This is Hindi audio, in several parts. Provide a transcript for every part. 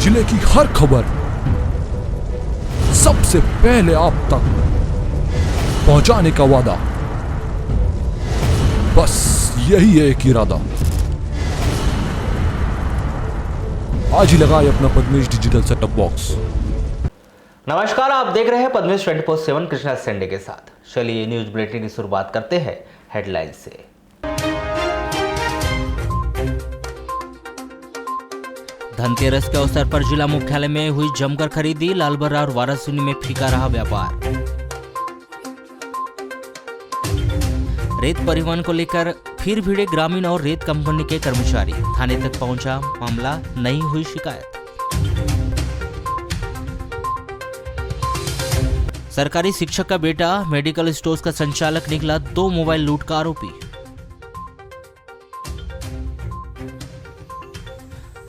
जिले की हर खबर सबसे पहले आप तक पहुंचाने का वादा, बस यही है एक इरादा। आज ही लगाए अपना पद्मेश डिजिटल सेटअप बॉक्स। नमस्कार, आप देख रहे हैं पद्मेश 24/7 कृष्णा संडे के साथ। चलिए न्यूज बुलेटिन की शुरुआत करते हैं हेडलाइन से। धनतेरस के अवसर पर जिला मुख्यालय में हुई जमकर खरीदी, लालबर्रा और वारासिनी में फीका रहा व्यापार। रेत परिवहन को लेकर फिर भिड़े ग्रामीण और रेत कंपनी के कर्मचारी, थाने तक पहुंचा मामला, नहीं हुई शिकायत। सरकारी शिक्षक का बेटा मेडिकल स्टोर्स का संचालक निकला 2 मोबाइल लूट का आरोपी।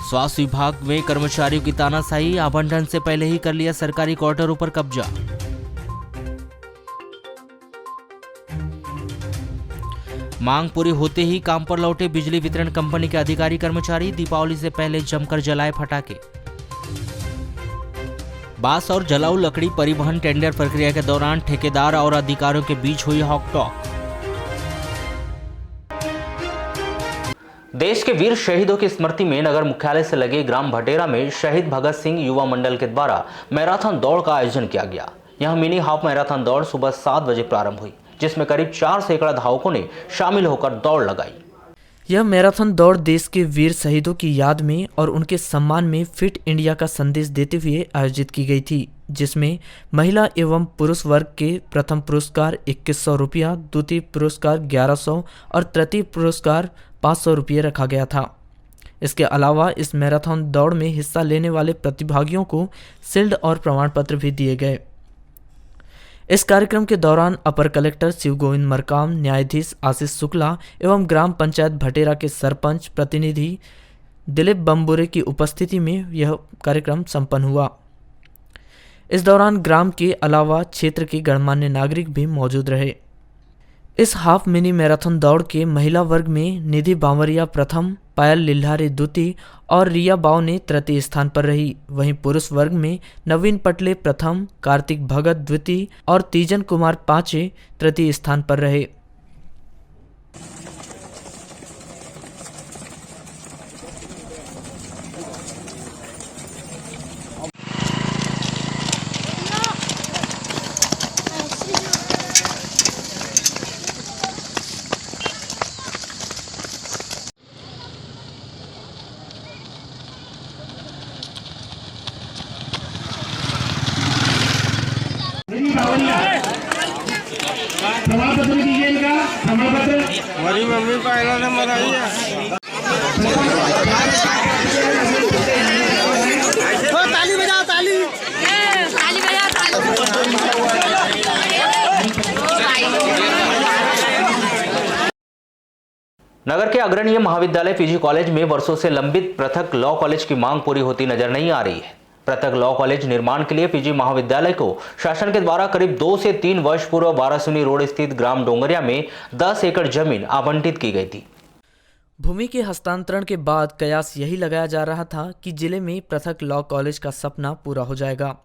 स्वास्थ्य विभाग में कर्मचारियों की तानाशाही, आवंटन से पहले ही कर लिया सरकारी क्वार्टरों पर कब्जा। मांग पूरी होते ही काम पर लौटे बिजली वितरण कंपनी के अधिकारी कर्मचारी, दीपावली से पहले जमकर जलाए पटाखे। बांस और जलाऊ लकड़ी परिवहन टेंडर प्रक्रिया के दौरान ठेकेदार और अधिकारियों के बीच हुई हॉकटॉक। देश के वीर शहीदों की स्मृति में नगर मुख्यालय से लगे ग्राम भटेरा में शहीद भगत सिंह युवा मंडल के द्वारा मैराथन दौड़ का आयोजन किया गया। यह मिनी हाफ मैराथन दौड़ सुबह 7 बजे प्रारंभ हुई, जिसमें करीब 4 सैकड़ा धावकों ने शामिल होकर दौड़ लगाई। यह मैराथन दौड़ देश के वीर शहीदों की याद में और उनके सम्मान में फिट इंडिया का संदेश देते हुए आयोजित की गई थी, जिसमें महिला एवं पुरुष वर्ग के प्रथम पुरस्कार 2100 रुपया, द्वितीय पुरस्कार 1100 और तृतीय पुरस्कार 500 रुपये रखा गया था। इसके अलावा इस मैराथन दौड़ में हिस्सा लेने वाले प्रतिभागियों को शील्ड और प्रमाण पत्र भी दिए गए। इस कार्यक्रम के दौरान अपर कलेक्टर शिव गोविंद मरकाम, न्यायाधीश आशीष शुक्ला एवं ग्राम पंचायत भटेरा के सरपंच प्रतिनिधि दिलीप बम्बुरे की उपस्थिति में यह कार्यक्रम संपन्न हुआ। इस दौरान ग्राम के अलावा क्षेत्र के गणमान्य नागरिक भी मौजूद रहे। इस हाफ मिनी मैराथन दौड़ के महिला वर्ग में निधि बांवरिया प्रथम, पायल लिल्हारी द्वितीय और रिया बाव ने तृतीय स्थान पर रही। वहीं पुरुष वर्ग में नवीन पटले प्रथम, कार्तिक भगत द्वितीय और तीजन कुमार पांचवे तृतीय स्थान पर रहे। प्रमाणपत्र दीजिए इनका प्रमाणपत्र। हमारी मम्मी पहला नंबर आई है। ताली बजाओ, ताली बजाओ। नगर के अग्रणीय महाविद्यालय पीजी कॉलेज में वर्षों से लंबित पृथक लॉ कॉलेज की मांग पूरी होती नजर नहीं आ रही है। पृथक लॉ कॉलेज निर्माण के लिए पीजी महाविद्यालय को शासन के द्वारा करीब 2 से 3 वर्ष पूर्व वारासिनी रोड स्थित ग्राम डोंगरिया में 10 एकड़ जमीन आवंटित की गई थी। भूमि के हस्तांतरण के बाद कयास यही लगाया जा रहा था कि जिले में पृथक लॉ कॉलेज का सपना पूरा हो जाएगा,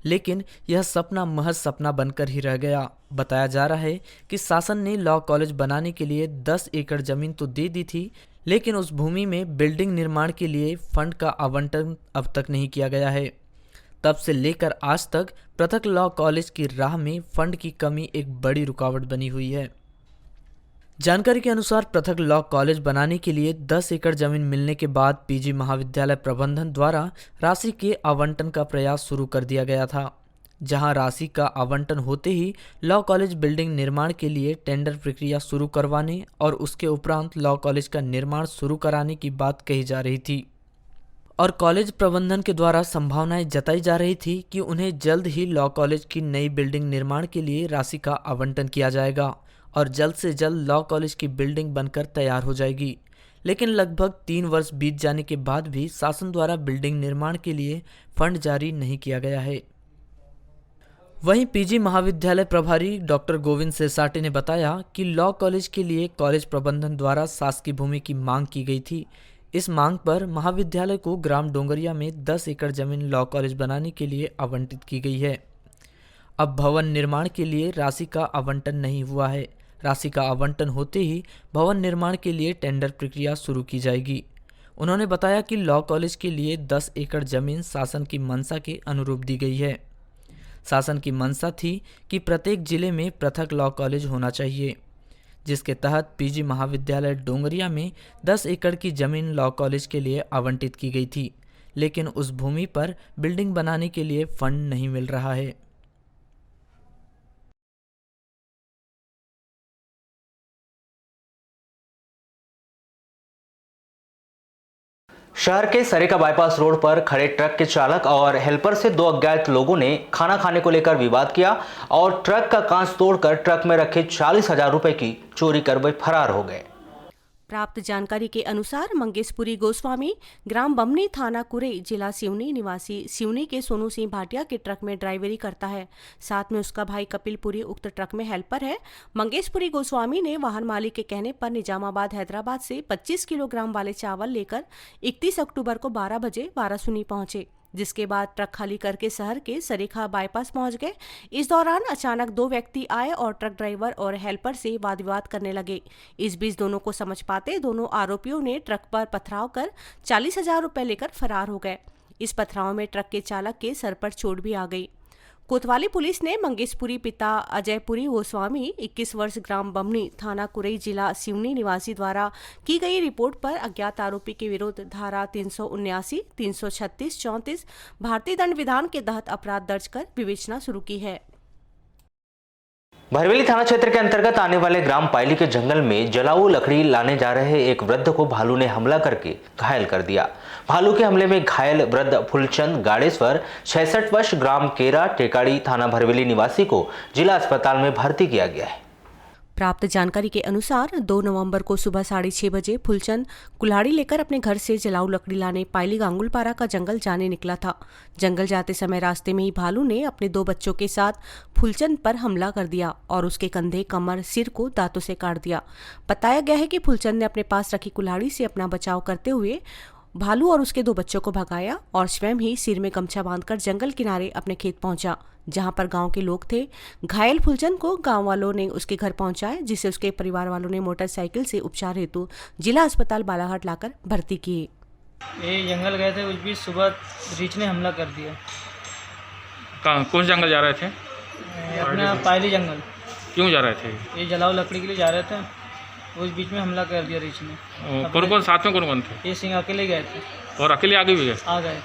लेकिन यह सपना महज सपना बनकर ही रह गया। बताया जा रहा है कि शासन ने लॉ कॉलेज बनाने के लिए 10 एकड़ जमीन तो दे दी थी, लेकिन उस भूमि में बिल्डिंग निर्माण के लिए फंड का आवंटन अब तक नहीं किया गया है। तब से लेकर आज तक पृथक लॉ कॉलेज की राह में फंड की कमी एक बड़ी रुकावट बनी हुई है। जानकारी के अनुसार पृथक लॉ कॉलेज बनाने के लिए 10 एकड़ जमीन मिलने के बाद पीजी महाविद्यालय प्रबंधन द्वारा राशि के आवंटन का प्रयास शुरू कर दिया गया था, जहां राशि का आवंटन होते ही लॉ कॉलेज बिल्डिंग निर्माण के लिए टेंडर प्रक्रिया शुरू करवाने और उसके उपरांत लॉ कॉलेज का निर्माण शुरू कराने की बात कही जा रही थी और कॉलेज प्रबंधन के द्वारा संभावनाएं जताई जा रही थी कि उन्हें जल्द ही लॉ कॉलेज की नई बिल्डिंग निर्माण के लिए राशि का आवंटन किया जाएगा और जल्द से जल्द लॉ कॉलेज की बिल्डिंग बनकर तैयार हो जाएगी। लेकिन लगभग 3 वर्ष बीत जाने के बाद भी शासन द्वारा बिल्डिंग निर्माण के लिए फंड जारी नहीं किया गया है। वहीं पीजी महाविद्यालय प्रभारी डॉक्टर गोविंद सेसाटे ने बताया कि लॉ कॉलेज के लिए कॉलेज प्रबंधन द्वारा शासकीय भूमि की मांग की गई थी। इस मांग पर महाविद्यालय को ग्राम डोंगरिया में 10 एकड़ जमीन लॉ कॉलेज बनाने के लिए आवंटित की गई है। अब भवन निर्माण के लिए राशि का आवंटन नहीं हुआ है। राशि का आवंटन होते ही भवन निर्माण के लिए टेंडर प्रक्रिया शुरू की जाएगी। उन्होंने बताया कि लॉ कॉलेज के लिए 10 एकड़ जमीन शासन की मंशा के अनुरूप दी गई है। शासन की मंशा थी कि प्रत्येक जिले में पृथक लॉ कॉलेज होना चाहिए, जिसके तहत पीजी महाविद्यालय डोंगरिया में 10 एकड़ की जमीन लॉ कॉलेज के लिए आवंटित की गई थी, लेकिन उस भूमि पर बिल्डिंग बनाने के लिए फंड नहीं मिल रहा है। शहर के सरेका बाईपास रोड पर खड़े ट्रक के चालक और हेल्पर से दो अज्ञात लोगों ने खाना खाने को लेकर विवाद किया और ट्रक का कांच तोड़कर ट्रक में रखे 40,000 रुपए की चोरी कर वे फरार हो गए। प्राप्त जानकारी के अनुसार मंगेशपुरी गोस्वामी ग्राम बमनी थाना कुरई जिला सिवनी निवासी सिवनी के सोनू सिंह भाटिया के ट्रक में ड्राइवरी करता है। साथ में उसका भाई कपिल पुरी उक्त ट्रक में हेल्पर है। मंगेशपुरी गोस्वामी ने वाहन मालिक के कहने पर निजामाबाद हैदराबाद से 25 किलोग्राम वाले चावल लेकर 31 अक्टूबर को 12 बजे वारासुनी पहुंचे, जिसके बाद ट्रक खाली करके शहर के सरेखा बाईपास पहुंच गए। इस दौरान अचानक दो व्यक्ति आए और ट्रक ड्राइवर और हेल्पर से वाद विवाद करने लगे। इस बीच दोनों को समझ पाते दोनों आरोपियों ने ट्रक पर पथराव कर 40,000 रुपए लेकर फरार हो गए। इस पथराव में ट्रक के चालक के सर पर चोट भी आ गई। कोतवाली पुलिस ने मंगेशपुरी पिता अजयपुरी गोस्वामी 21 वर्ष ग्राम बमनी थाना कुरई जिला सिवनी निवासी द्वारा की गई रिपोर्ट पर अज्ञात आरोपी के विरुद्ध धारा 379, 336, 34 भारतीय दंड विधान के तहत अपराध दर्ज कर विवेचना शुरू की है। भरवेली थाना क्षेत्र के अंतर्गत आने वाले ग्राम पायली के जंगल में जलाऊ लकड़ी लाने जा रहे एक वृद्ध को भालू ने हमला करके घायल कर दिया। भालू के हमले में घायल वृद्ध फुलचंद गाड़ेश्वर 66 वर्ष ग्राम केरा टेकाड़ी थाना भरवेली निवासी को जिला अस्पताल में भर्ती किया गया है। प्राप्त जानकारी के अनुसार 2 नवंबर को सुबह 6:30 बजे फुलचंद कुल्हाड़ी लेकर अपने घर से जलाऊ लकड़ी लाने पायली गांगुलपारा का जंगल जाने निकला था। जंगल जाते समय रास्ते में ही भालू ने अपने 2 बच्चों के साथ फुलचंद पर हमला कर दिया और उसके कंधे, कमर, सिर को दांतों से काट दिया। बताया गया है कि फुलचंद ने अपने पास रखी कुल्हाड़ी से अपना बचाव करते हुए भालू और उसके 2 बच्चों को भगाया और स्वयं ही सिर में गमछा बांधकर जंगल किनारे अपने खेत पहुंचा, जहां पर गांव के लोग थे। घायल फुलचंद को गांव वालों ने उसके घर पहुंचाया, जिसे उसके परिवार वालों ने मोटरसाइकिल से उपचार हेतु जिला अस्पताल बालाघाट लाकर भर्ती किए। ये जंगल गए थे, उस बीच सुबह रीछ ने हमला कर दिया। कहाँ, कौन जंगल जा रहे थे? अपना पायली जंगल। क्यों जा रहे थे? ये जलाऊ लकड़ी के लिए जा रहे थे, उस बीच में हमला कर दिया रीछ ने। कौन कौन साथ में कौन थे? ये सिंह अकेले गए थे। और अकेले आगे भी गए? आ गए।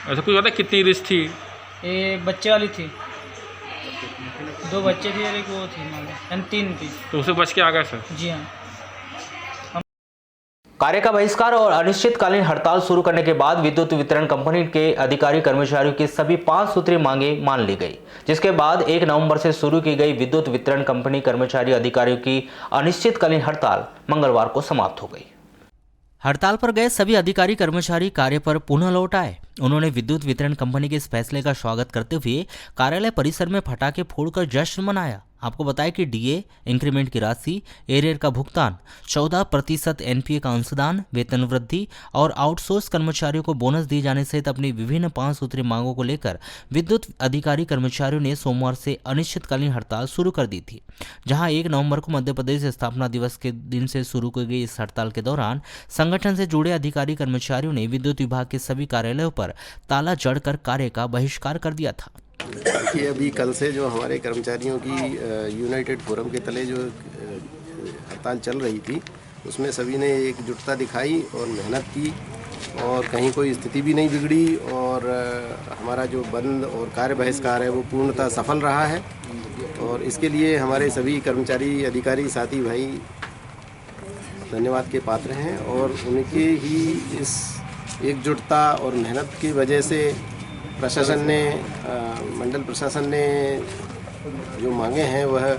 ऐसा कुछ पता कितनी रिस्क थी? ये बच्चे वाली थी, 2 बच्चे थे और एक वो थी, यानी 3 थी। तो उसे बच के आ गए सर? जी हाँ। कार्य का बहिष्कार और अनिश्चितकालीन हड़ताल शुरू करने के बाद विद्युत वितरण कंपनी के अधिकारी कर्मचारियों की सभी 5 सूत्रीय मांगे मान ली गई, जिसके बाद 1 नवंबर से शुरू की गई विद्युत वितरण कंपनी कर्मचारी अधिकारियों की अनिश्चितकालीन हड़ताल मंगलवार को समाप्त हो गई। हड़ताल पर गए सभी अधिकारी कर्मचारी कार्य पर पुनः लौट आए। उन्होंने विद्युत वितरण कंपनी के इस फैसले का स्वागत करते हुए कार्यालय परिसर में पटाखे फोड़कर जश्न मनाया। आपको बताया कि डीए, इंक्रीमेंट की राशि, एरियर का भुगतान, 14% एनपीए का अंशदान, वेतन वृद्धि और आउटसोर्स कर्मचारियों को बोनस दिए जाने सहित अपनी विभिन्न 5 सूत्रीय मांगों को लेकर विद्युत अधिकारी कर्मचारियों ने सोमवार से अनिश्चितकालीन हड़ताल शुरू कर दी थी। जहां 1 नवंबर को मध्य प्रदेश स्थापना दिवस के दिन से शुरू की गई इस हड़ताल के दौरान संगठन से जुड़े अधिकारी कर्मचारियों ने विद्युत विभाग के सभी कार्यालयों पर ताला जड़कर कार्य का बहिष्कार कर दिया था। ये अभी कल से जो हमारे कर्मचारियों की यूनाइटेड फोरम के तले जो हड़ताल चल रही थी, उसमें सभी ने एकजुटता दिखाई और मेहनत की और कहीं कोई स्थिति भी नहीं बिगड़ी और हमारा जो बंद और कार्य बहिष्कार है वो पूर्णतः सफल रहा है। और इसके लिए हमारे सभी कर्मचारी, अधिकारी, साथी भाई धन्यवाद के पात्र हैं और उनके ही इस एकजुटता और मेहनत की वजह से प्रशासन ने, मंडल प्रशासन ने जो मांगे हैं वह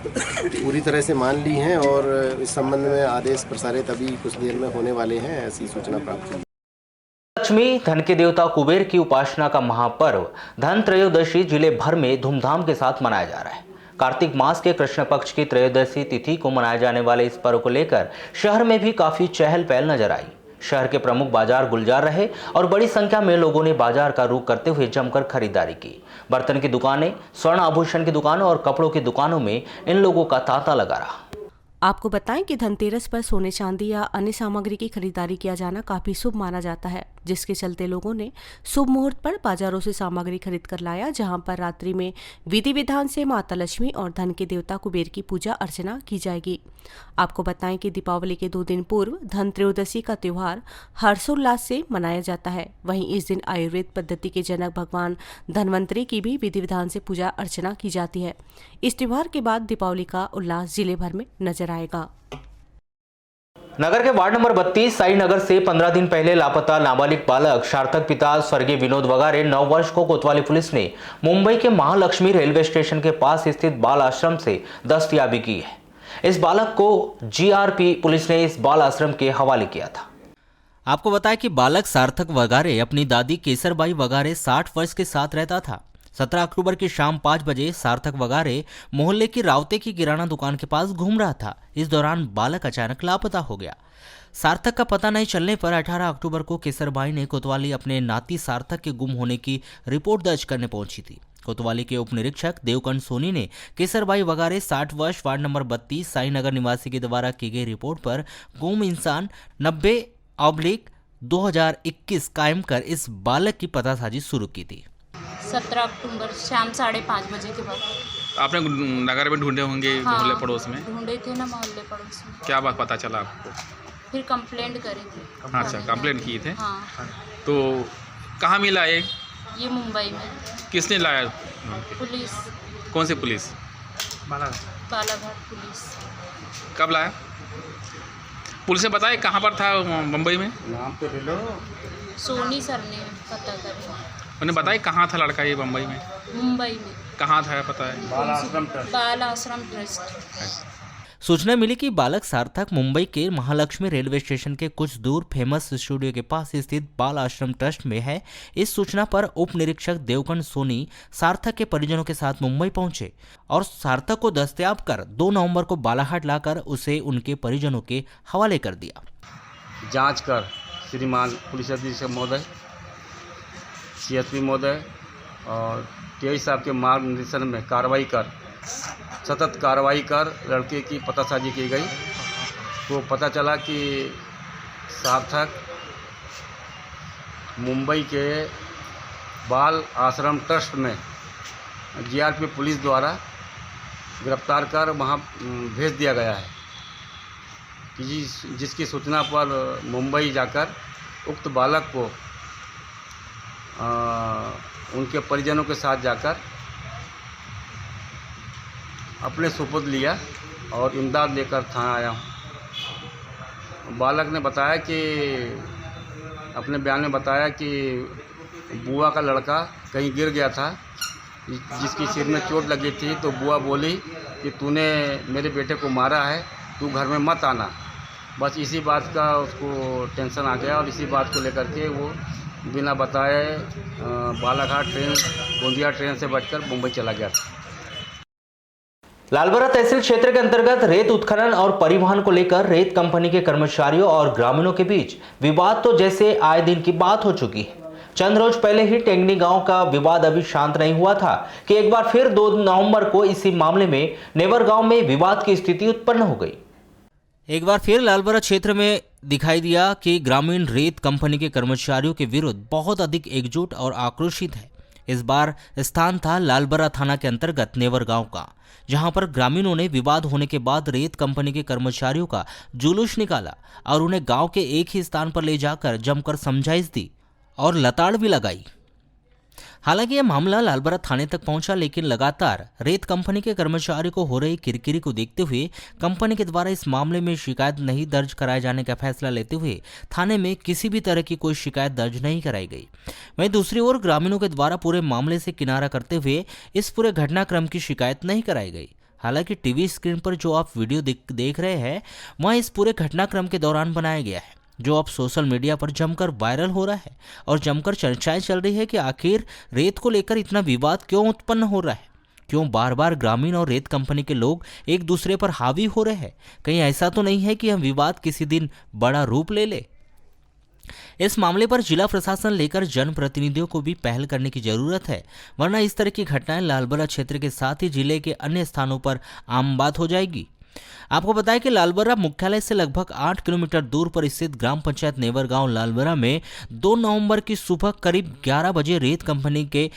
पूरी तरह से मान ली हैं और इस संबंध में आदेश प्रसारित अभी कुछ देर में होने वाले हैं, ऐसी सूचना प्राप्त हुई। लक्ष्मी धन के देवता कुबेर की उपासना का महापर्व धन त्रयोदशी जिले भर में धूमधाम के साथ मनाया जा रहा है। कार्तिक मास के कृष्ण पक्ष की त्रयोदशी तिथि को मनाए जाने वाले इस पर्व को लेकर शहर में भी काफी चहल पहल नजर आई। शहर के प्रमुख बाजार गुलजार रहे और बड़ी संख्या में लोगों ने बाजार का रुख करते हुए जमकर खरीदारी की। बर्तन की दुकानें, स्वर्ण आभूषण की दुकानों और कपड़ों की दुकानों में इन लोगों का तांता लगा रहा। आपको बताएं कि धनतेरस पर सोने चांदी या अन्य सामग्री की खरीदारी किया जाना काफी शुभ माना जाता है, जिसके चलते लोगों ने शुभ मुहूर्त पर बाजारों से सामग्री खरीद कर लाया, जहां पर रात्रि में विधि विधान से माता लक्ष्मी और धन के देवता कुबेर की पूजा अर्चना की जाएगी। आपको बताएं कि दीपावली के 2 दिन पूर्व धन त्रयोदशी का त्योहार हर्षोल्लास से मनाया जाता है। वहीं इस दिन आयुर्वेद पद्धति के जनक भगवान धन्वंतरी की भी विधि विधान से पूजा अर्चना की जाती है। इस त्योहार के बाद दीपावली का उल्लास जिले भर में नजर आएगा। नगर के वार्ड नंबर 32 साई नगर से 15 दिन पहले लापता नाबालिग बालक सार्थक पिता स्वर्गीय विनोद वगारे 9 वर्ष को कोतवाली पुलिस ने मुंबई के महालक्ष्मी रेलवे स्टेशन के पास स्थित बाल आश्रम से दस्तयाबी की है। इस बालक को जीआरपी पुलिस ने इस बाल आश्रम के हवाले किया था। आपको बताया कि बालक सार्थक वगारे अपनी दादी केसरबाई वगारे 60 वर्ष के साथ रहता था। 17 अक्टूबर की शाम 5 बजे सार्थक वगारे मोहल्ले की रावते की किराना दुकान के पास घूम रहा था। इस दौरान बालक अचानक लापता हो गया। सार्थक का पता नहीं चलने पर 18 अक्टूबर को केसरबाई ने कोतवाली अपने नाती सार्थक के गुम होने की रिपोर्ट दर्ज करने पहुंची थी। कोतवाली के उप निरीक्षक देवकंठ सोनी ने केसरबाई वगारे 60 वर्ष वार्ड नंबर 32 साई नगर निवासी के द्वारा की गई रिपोर्ट पर गुम इंसान 90/2021 कायम कर इस बालक की पतासाजी शुरू की थी। 17 अक्टूबर शाम 5:30 बजे के बाद आपने नगर में ढूंढे होंगे? हाँ, मोहल्ले पड़ोस में ढूंढे थे ना, मोहल्ले पड़ोस में। क्या बात पता चला आपको? फिर कंप्लेंट करी थी। अच्छा, कंप्लेंट की थे। हाँ। तो कहाँ मिला ये मुंबई में। किसने लाया? पुलिस। कौन सी पुलिस? बालाघाट पुलिस। कब लाया? पुलिस ने बताया कहाँ पर था मुंबई में? सोनी सर ने पता करा। उन्हें बताया कहाँ था लड़का ये मुंबई में? मुंबई में। कहाँ था पता है? बाल आश्रम ट्रस्ट। सूचना मिली कि बालक सार्थक मुंबई के महालक्ष्मी रेलवे स्टेशन के कुछ दूर फेमस स्टूडियो के पास स्थित बाल आश्रम ट्रस्ट में है। इस सूचना पर उप निरीक्षक देवकंठ सोनी सार्थक के परिजनों के साथ मुंबई पहुंचे और सार्थक को दस्तयाब कर 2 नवंबर को बालाघाट लाकर उसे उनके परिजनों के हवाले कर दिया। जांच कर श्रीमान पुलिस अधीक्षक महोदय, सीएसपी महोदय और टीआई साहब के मार्गदर्शन में सतत कार्रवाई कर लड़के की पतासाजी की गई। तो पता चला कि सार्थक मुंबई के बाल आश्रम ट्रस्ट में जीआरपी पुलिस द्वारा गिरफ्तार कर वहां भेज दिया गया है, कि जिसकी सूचना पर मुंबई जाकर उक्त बालक को उनके परिजनों के साथ जाकर अपने सुपुर्द लिया और इमदाद लेकर थाना आया हूँ। बालक ने बताया कि अपने बयान में बताया कि बुआ का लड़का कहीं गिर गया था, जिसकी सिर में चोट लगी थी। तो बुआ बोली कि तूने मेरे बेटे को मारा है, तू घर में मत आना। बस इसी बात का उसको टेंशन आ गया और इसी बात को लेकर के वो बिना बताए बालाघाट ट्रेन गोंदिया ट्रेन से बैठकर मुंबई चला गया। लालबरा तहसील क्षेत्र के अंतर्गत रेत उत्खनन और परिवहन को लेकर रेत कंपनी के कर्मचारियों और ग्रामीणों के बीच विवाद तो जैसे आए दिन की बात हो चुकी है। चंद रोज पहले ही टेंगनी गांव का विवाद अभी शांत नहीं हुआ था कि एक बार फिर 2 नवंबर को इसी मामले में नेवर गांव में विवाद की स्थिति उत्पन्न हो गई। एक बार फिर लालबरा क्षेत्र में दिखाई दिया कि ग्रामीण रेत कंपनी के कर्मचारियों के विरुद्ध बहुत अधिक एकजुट और आक्रोशित है। इस बार स्थान था लालबरा थाना के अंतर्गत नेवर गांव का, जहां पर ग्रामीणों ने विवाद होने के बाद रेत कंपनी के कर्मचारियों का जुलूस निकाला और उन्हें गांव के एक ही स्थान पर ले जाकर जमकर समझाइश दी और लताड़ भी लगाई। हालांकि यह मामला लालबरा थाने तक पहुंचा, लेकिन लगातार रेत कंपनी के कर्मचारी को हो रही किरकिरी को देखते हुए कंपनी के द्वारा इस मामले में शिकायत नहीं दर्ज कराए जाने का फैसला लेते हुए थाने में किसी भी तरह की कोई शिकायत दर्ज नहीं कराई गई। वहीं दूसरी ओर ग्रामीणों के द्वारा पूरे मामले से किनारा करते हुए इस पूरे घटनाक्रम की शिकायत नहीं कराई गई। हालांकि टीवी स्क्रीन पर जो आप वीडियो देख रहे हैं वह इस पूरे घटनाक्रम के दौरान बनाया गया है, जो अब सोशल मीडिया पर जमकर वायरल हो रहा है और जमकर चर्चाएं चल रही है कि आखिर रेत को लेकर इतना विवाद क्यों उत्पन्न हो रहा है। क्यों बार बार ग्रामीण और रेत कंपनी के लोग एक दूसरे पर हावी हो रहे हैं? कहीं ऐसा तो नहीं है कि यह विवाद किसी दिन बड़ा रूप ले ले? इस मामले पर जिला प्रशासन लेकर जनप्रतिनिधियों को भी पहल करने की जरूरत है, वरना इस तरह की घटनाएं लालबर्रा क्षेत्र के साथ ही जिले के अन्य स्थानों पर आम बात हो जाएगी। आपको बताएं कि लालबर्रा मुख्यालय से लगभग 8 किलोमीटर दूर पर स्थित ग्राम पंचायत नेवरगांव लालबर्रा में 2 नवंबर की सुबह करीब 11 बजे रेत कंपनी के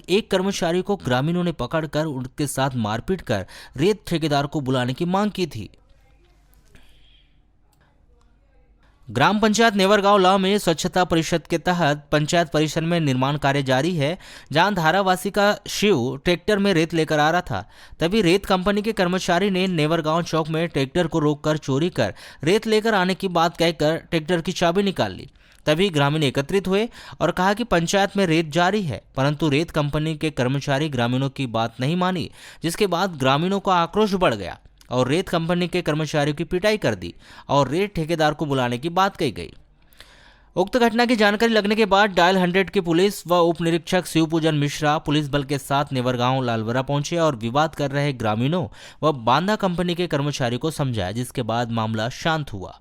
एक कर्मचारी को ग्रामीणों ने पकड़कर उनके साथ मारपीट कर रेत ठेकेदार को बुलाने की मांग की थी। ग्राम पंचायत नेवरगांव लाव में स्वच्छता परिषद के तहत पंचायत परिसर में निर्माण कार्य जारी है, जहां धारावासी का शिव ट्रैक्टर में रेत लेकर आ रहा था। तभी रेत कंपनी के कर्मचारी ने नेवरगांव चौक में ट्रैक्टर को रोककर चोरी कर रेत लेकर आने की बात कहकर ट्रैक्टर की चाबी निकाल ली। तभी ग्रामीण एकत्रित हुए और कहा कि पंचायत में रेत जारी है, परंतु रेत कंपनी के कर्मचारी ग्रामीणों की बात नहीं मानी, जिसके बाद ग्रामीणों का आक्रोश बढ़ गया और रेत कंपनी के कर्मचारियों की पिटाई कर दी और रेत ठेकेदार को बुलाने की बात कही गई। उक्त घटना की जानकारी लगने के बाद डायल 100 की पुलिस व उप निरीक्षक शिवपूजन मिश्रा पुलिस बल के साथ नेवरगांव लालबर्रा पहुंचे और विवाद कर रहे ग्रामीणों व बांदा कंपनी के कर्मचारी को समझाया, जिसके बाद मामला शांत हुआ।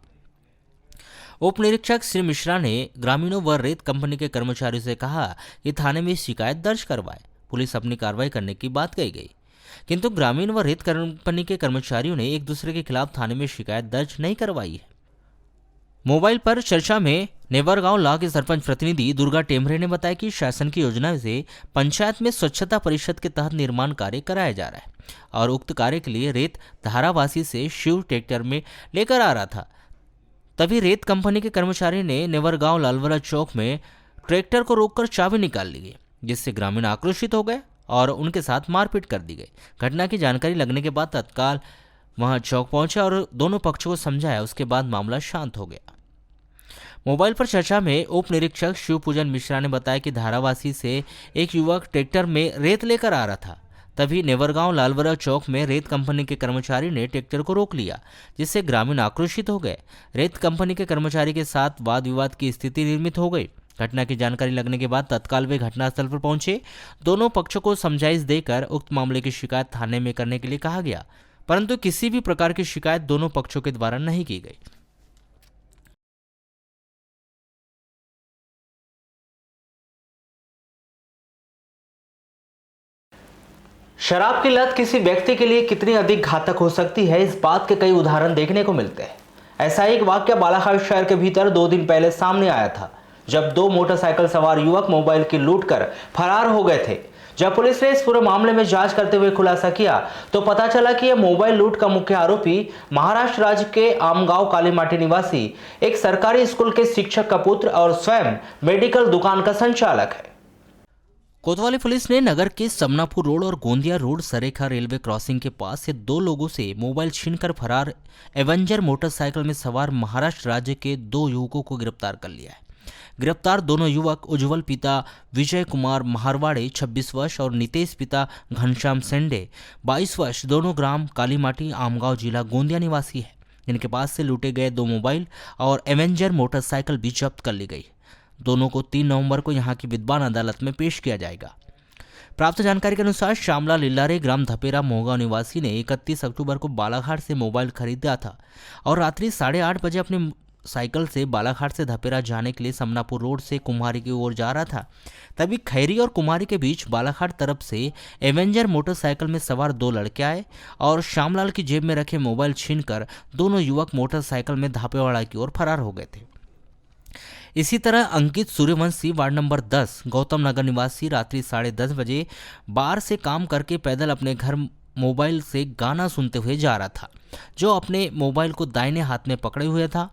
उप निरीक्षक श्री मिश्रा ने ग्रामीणों व रेत कंपनी के कर्मचारियों से कहा कि थाने में शिकायत दर्ज करवाए, पुलिस अपनी कार्रवाई करने की बात कही गई, किंतु ग्रामीण व रेत कंपनी के कर्मचारियों ने एक दूसरे के खिलाफ थाने में शिकायत दर्ज नहीं करवाई है। मोबाइल पर चर्चा में नेवरगांव ला के सरपंच प्रतिनिधि दुर्गा टेमरे ने बताया कि शासन की योजना से पंचायत में स्वच्छता परिषद के तहत निर्माण कार्य कराया जा रहा है और उक्त कार्य के लिए रेत धारावासी से शिव ट्रैक्टर में लेकर आ रहा था। तभी रेत कंपनी के कर्मचारी ने नेवरगांव लालबर्रा चौक में ट्रैक्टर को रोककर चाबी निकाल ली, जिससे ग्रामीण आक्रोशित हो गए और उनके साथ मारपीट कर दी गई। घटना की जानकारी लगने के बाद तत्काल वहां चौक पहुंचा और दोनों पक्षों को समझाया, उसके बाद मामला शांत हो गया। मोबाइल पर चर्चा में उप निरीक्षक शिवपूजन मिश्रा ने बताया कि धारावासी से एक युवक ट्रैक्टर में रेत लेकर आ रहा था। तभी नेवरगांव लालबर्रा चौक में रेत कंपनी के कर्मचारी ने ट्रैक्टर को रोक लिया, जिससे ग्रामीण आक्रोशित हो गए। रेत कंपनी के कर्मचारी के साथ वाद विवाद की स्थिति निर्मित हो गई। घटना की जानकारी लगने के बाद तत्काल वे घटनास्थल पर पहुंचे। दोनों पक्षों को समझाइश देकर उक्त मामले की शिकायत थाने में करने के लिए कहा गया, परंतु किसी भी प्रकार की शिकायत दोनों पक्षों के द्वारा नहीं की गई। शराब की लत किसी व्यक्ति के लिए कितनी अधिक घातक हो सकती है, इस बात के कई उदाहरण देखने को मिलते हैं। ऐसा एक वाकया बालाघाट शहर के भीतर 2 दिन पहले सामने आया था, जब 2 मोटरसाइकिल सवार युवक मोबाइल की लूट कर फरार हो गए थे। जब पुलिस ने इस पूरे मामले में जांच करते हुए खुलासा किया तो पता चला कि यह मोबाइल लूट का मुख्य आरोपी महाराष्ट्र राज्य के आमगांव कालीमाटी निवासी एक सरकारी स्कूल के शिक्षक का पुत्र और स्वयं मेडिकल दुकान का संचालक है। कोतवाली पुलिस ने नगर के समनापुर रोड और गोंदिया रोड सरेखा रेलवे क्रॉसिंग के पास से 2 लोगों से मोबाइल छीनकर फरार एवेंजर मोटरसाइकिल में सवार महाराष्ट्र राज्य के 2 युवकों को गिरफ्तार कर लिया है। गिरफ्तार दोनों युवक उज्जवल पिता विजय कुमार महारवाड़े 26 वर्ष और नितेश पिता घनश्याम सेंडे 22 वर्ष, दोनों ग्राम कालीमाटी आमगांव जिला गोंदिया निवासी है, जिनके पास से लूटे गए 2 मोबाइल और एवेंजर मोटरसाइकिल भी जब्त कर ली गई। दोनों को 3 नवंबर को यहां की विद्वान अदालत में पेश किया जाएगा। प्राप्त जानकारी के अनुसार श्यामला लिल्लारे ग्राम धपेरा मोहगांव निवासी ने 31 अक्टूबर को बालाघाट से मोबाइल खरीदा था और रात्रि 8:30 बजे अपने साइकिल से बालाघाट से धपेरा जाने के लिए समनापुर रोड से कुम्हारी की ओर जा रहा था। तभी खैरी और कुम्हारी के बीच बालाघाट तरफ से एवेंजर मोटरसाइकिल में सवार 2 लड़के आए और श्यामलाल की जेब में रखे मोबाइल छीनकर दोनों युवक मोटरसाइकिल में धापेवाड़ा की ओर फरार हो गए थे। इसी तरह अंकित सूर्यवंशी वार्ड नंबर 10 गौतम नगर निवासी रात्रि 10:30 बजे बार से काम करके पैदल अपने घर मोबाइल से गाना सुनते हुए जा रहा था, जो अपने मोबाइल को दाहिने हाथ में पकड़े हुए था।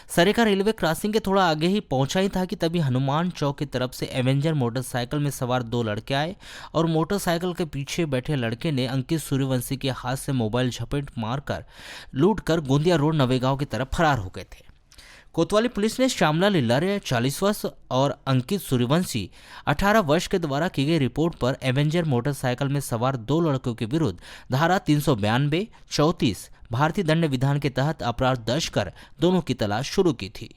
सरेखा रेलवे क्रॉसिंग के थोड़ा आगे ही पहुंचा ही था कि तभी हनुमान चौक की तरफ से एवेंजर मोटरसाइकिल में सवार 2 लड़के आए और मोटरसाइकिल के पीछे बैठे लड़के ने अंकित सूर्यवंशी के हाथ से मोबाइल झपेट मारकर लूटकर गोंदिया रोड नवेगांव की तरफ फरार हो गए थे। कोतवाली पुलिस ने श्यामला लिल्लारे 40 वर्ष और अंकित सूर्यवंशी 18 वर्ष के द्वारा की गई रिपोर्ट पर एवेंजर मोटरसाइकिल में सवार 2 लड़कों के विरुद्ध धारा 392, 34 भारतीय दंड विधान के तहत अपराध दर्ज कर दोनों की तलाश शुरू की थी।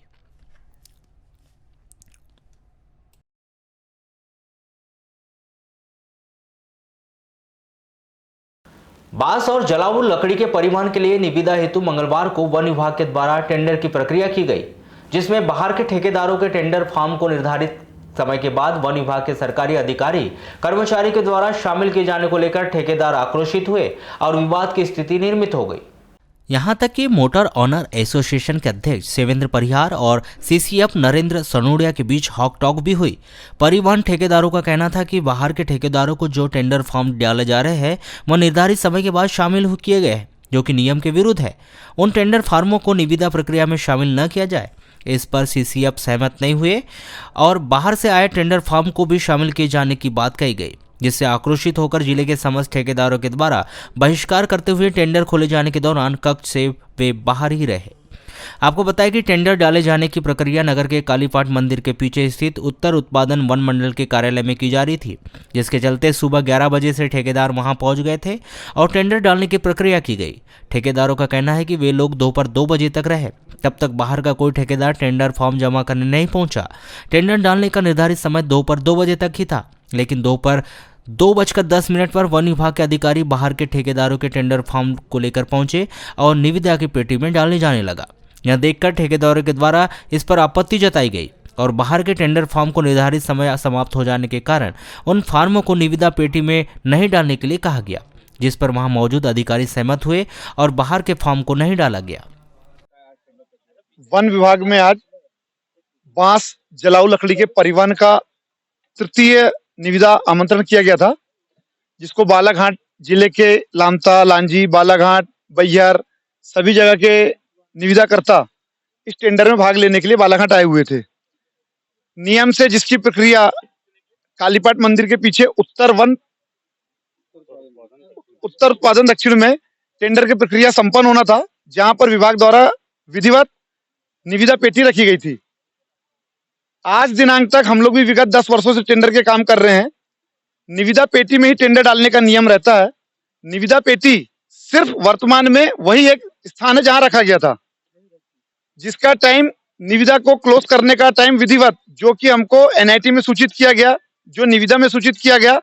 बांस और जलाऊ लकड़ी के परिवहन के लिए निविदा हेतु मंगलवार को वन विभाग के द्वारा टेंडर की प्रक्रिया की गई, जिसमें बाहर के ठेकेदारों के टेंडर फार्म को निर्धारित समय के बाद वन विभाग के सरकारी अधिकारी कर्मचारी के द्वारा शामिल किए जाने को लेकर ठेकेदार आक्रोशित हुए और विवाद की स्थिति निर्मित हो गई। यहाँ तक कि मोटर ऑनर एसोसिएशन के अध्यक्ष सेवेंद्र परिहार और सीसीएफ नरेंद्र सनोडिया के बीच हॉक टॉक भी हुई। परिवहन ठेकेदारों का कहना था कि बाहर के ठेकेदारों को जो टेंडर फॉर्म डाले जा रहे हैं वह निर्धारित समय के बाद शामिल किए गए हैं, जो कि नियम के विरुद्ध है। उन टेंडर फार्मों को निविदा प्रक्रिया में शामिल न किया जाए। इस पर सीसीएफ सहमत नहीं हुए और बाहर से आए टेंडर फार्म को भी शामिल किए जाने की बात कही गई, जिससे आक्रोशित होकर जिले के समस्त ठेकेदारों के द्वारा बहिष्कार करते हुए टेंडर खोले जाने के दौरान कक्ष से वे बाहर ही रहे। आपको बताया कि टेंडर डाले जाने की प्रक्रिया नगर के कालीपाट मंदिर के पीछे स्थित उत्तर उत्पादन वन मंडल के कार्यालय में की जा रही थी, जिसके चलते सुबह 11 बजे से ठेकेदार वहां पहुंच गए थे और टेंडर डालने की प्रक्रिया की गई। ठेकेदारों का कहना है कि वे लोग दोपहर 2 बजे तक रहे, तब तक बाहर का कोई ठेकेदार टेंडर फॉर्म जमा करने नहीं पहुंचा। टेंडर डालने का निर्धारित समय दोपहर 2 बजे तक ही था, लेकिन दोपहर 2:10 पर वन विभाग के अधिकारी बाहर के ठेकेदारों के टेंडर फॉर्म को लेकर पहुंचे और निविदा की पेटी में डालने जाने लगा। यह देखकर ठेकेदारों के द्वारा इस पर आपत्ति जताई गई और बाहर के टेंडर फॉर्म को निर्धारित समय समाप्त हो जाने के कारण उन फार्मों को निविदा पेटी में नहीं डालने के लिए कहा गया, जिस पर वहां मौजूद अधिकारी सहमत हुए और बाहर के फॉर्म को नहीं डाला गया। वन विभाग में आज बांस जलाऊ लकड़ी के परिवहन का तृतीय निविदा आमंत्रण किया गया था, जिसको बालाघाट जिले के लामता, लांजी, बालाघाट, बैहर सभी जगह के निविदाकर्ता इस टेंडर में भाग लेने के लिए बालाघाट आए हुए थे। नियम से जिसकी प्रक्रिया कालीपाट मंदिर के पीछे उत्तर उत्पादन दक्षिण में टेंडर की प्रक्रिया संपन्न होना था, जहां पर विभाग द्वारा विधिवत निविदा पेटी रखी गई थी। आज दिनांक तक हम लोग भी विगत 10 वर्षों से टेंडर के काम कर रहे हैं। निविदा पेटी में ही टेंडर डालने का नियम रहता है। निविदा पेटी सिर्फ वर्तमान में वही एक स्थान है जहां रखा गया था, जिसका टाइम निविदा को क्लोज करने का टाइम विधिवत, जो कि हमको एनआईटी में सूचित किया गया, जो निविदा में सूचित किया गया,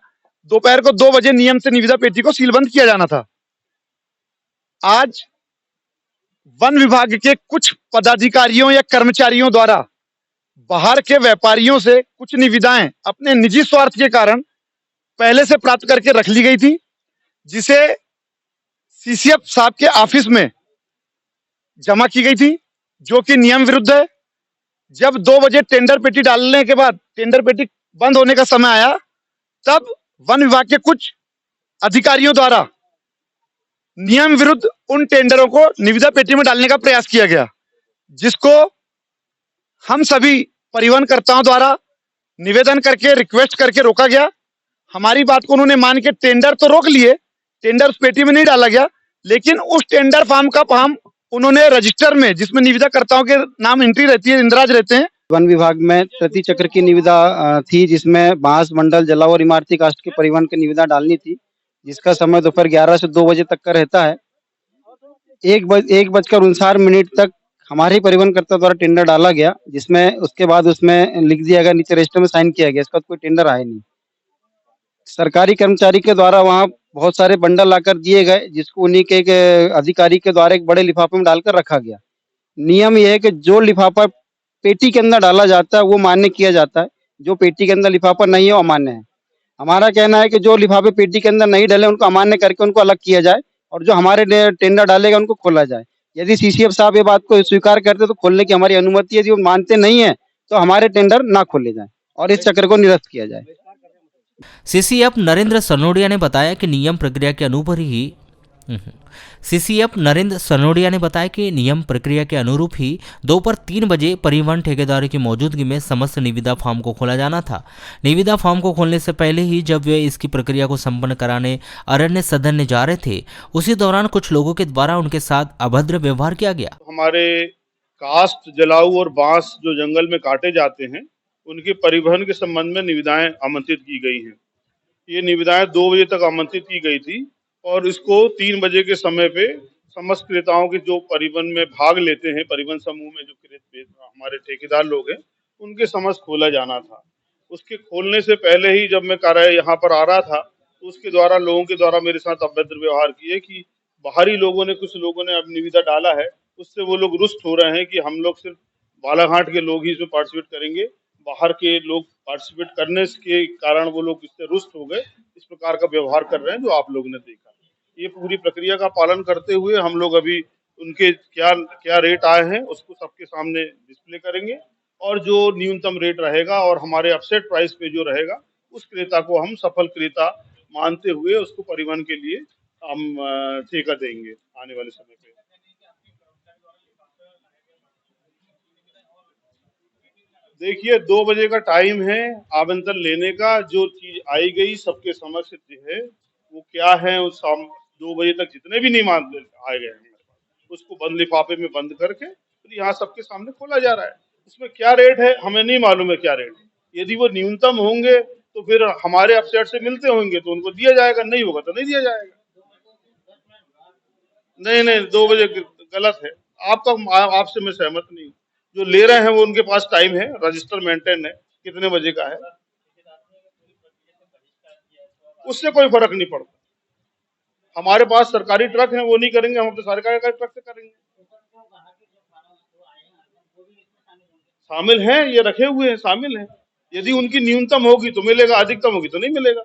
दोपहर को 2 बजे नियम से निविदा पेटी को सीलबंद किया जाना था। आज वन विभाग के कुछ पदाधिकारियों या कर्मचारियों द्वारा बाहर के व्यापारियों से कुछ निविदाएं अपने निजी स्वार्थ के कारण पहले से प्राप्त करके रख ली गई थी, जिसे सीसीएफ साहब के ऑफिस में जमा की गई थी, जो कि नियम विरुद्ध है। जब 2 बजे टेंडर पेटी डालने के बाद टेंडर पेटी बंद होने का समय आया, तब वन विभाग के कुछ अधिकारियों द्वारा नियम विरुद्ध उन टेंडरों को निविदा पेटी में डालने का प्रयास किया गया, जिसको हम सभी परिवहनकर्ताओं द्वारा निवेदन करके रिक्वेस्ट करके रोका गया। हमारी बात को उन्होंने मान के टेंडर तो रोक लिए, टेंडर उस पेटी में नहीं डाला गया, लेकिन उस टेंडर फॉर्म का फॉर्म उन्होंने रजिस्टर में, जिसमें निविदाकर्ताओं के नाम एंट्री रहती है, इंद्राज रहते हैं। वन विभाग में प्रति चक्र की निविदा थी, जिसमें बांस, मंडल, जलाऊ और इमारती काष्ठ के परिवहन की निविदा डालनी थी, जिसका समय दोपहर 11 से 2 बजे तक का रहता है। 1:59 तक हमारे परिवहनकर्ता द्वारा टेंडर डाला गया, जिसमें उसके बाद उसमें लिख दिया गया, नीचे रजिस्टर में साइन किया गया। इसका कोई टेंडर आया नहीं। सरकारी कर्मचारी के द्वारा वहाँ बहुत सारे बंडल लाकर दिए गए, जिसको उन्हीं के एक अधिकारी के द्वारा एक बड़े लिफाफे में डालकर रखा गया। नियम यह है कि जो लिफाफा पेटी के अंदर डाला जाता है वो मान्य किया जाता है, जो पेटी के अंदर लिफाफा नहीं है वो अमान्य है। हमारा कहना है कि जो लिफाफे पेटी के अंदर नहीं डाले उनको अमान्य करके उनको अलग किया जाए, और जो हमारे टेंडर डालेगा उनको खोला जाए। यदि सीसीएफ साहब ये बात को स्वीकार करते तो खोलने की हमारी अनुमति है, यदि वो मानते नहीं है तो हमारे टेंडर ना खोले जाएं और इस चक्र को निरस्त किया जाए। सीसीएफ नरेंद्र सनोडिया ने बताया कि नियम प्रक्रिया के अनुरूप ही दोपहर 3 बजे परिवहन ठेकेदारों की मौजूदगी में समस्त निविदा फॉर्म को खोला जाना था। निविदा फॉर्म को खोलने से पहले ही जब वे इसकी प्रक्रिया को संपन्न कराने अरण्य सदन में जा रहे थे, उसी दौरान कुछ लोगों के द्वारा उनके साथ अभद्र व्यवहार किया गया। हमारे काष्ठ, जलाऊ और बांस जो जंगल में काटे जाते हैं, उनके परिवहन के संबंध में निविदाएं आमंत्रित की गई हैं। ये निविदाएं 2 बजे तक आमंत्रित की गई थी और इसको 3 बजे के समय पे समस्त क्रेताओं के जो परिवहन में भाग लेते हैं, परिवहन समूह में जो हमारे ठेकेदार लोग हैं, उनके समस्त खोला जाना था। उसके खोलने से पहले ही जब मैं कार्य यहाँ पर आ रहा था, तो उसके द्वारा लोगों के द्वारा मेरे साथ अभद्र व्यवहार किए कि बाहरी लोगों ने, कुछ लोगों ने अब निविदा डाला है, उससे वो लोग रुष्ट हो रहे हैं कि हम लोग सिर्फ बालाघाट के लोग ही इसमें पार्टिसिपेट करेंगे, बाहर के लोग पार्टिसिपेट करने के कारण वो लोग इससे रुष्ट हो गए। इस प्रकार का व्यवहार कर रहे हैं जो आप लोगों ने देखा। ये पूरी प्रक्रिया का पालन करते हुए हम लोग अभी उनके क्या क्या रेट आए हैं उसको सबके सामने डिस्प्ले करेंगे, और जो न्यूनतम रेट रहेगा और हमारे अपसेट प्राइस पे जो रहेगा उस क्रेता को हम सफल क्रेता मानते हुए उसको परिवहन के लिए हम ठेका देंगे आने वाले समय पे। देखिए 2 बजे का टाइम है आवेदन लेने का। जो चीज आई गई सबके समक्ष जो है वो क्या है, उस 2 बजे तक जितने भी नियम आए गए हैं उसको बंद लिफाफे में बंद करके फिर यहाँ सबके सामने खोला जा रहा है। उसमें क्या रेट है हमें नहीं मालूम है क्या रेट है। यदि वो न्यूनतम होंगे तो फिर हमारे अपसेट से मिलते होंगे तो उनको दिया जाएगा, नहीं होगा तो नहीं दिया जाएगा। नहीं 2 बजे गलत है आपका, आपसे मैं सहमत नहीं हूँ। जो ले रहे हैं वो उनके पास टाइम है, रजिस्टर मेंटेन है, कितने बजे का है, उससे कोई फर्क नहीं पड़ता। हमारे पास सरकारी ट्रक है, वो नहीं करेंगे, हम अपने सरकारी ट्रक से करेंगे। शामिल हैं, ये रखे हुए हैं, शामिल हैं। यदि उनकी न्यूनतम होगी तो मिलेगा, अधिकतम होगी तो नहीं मिलेगा।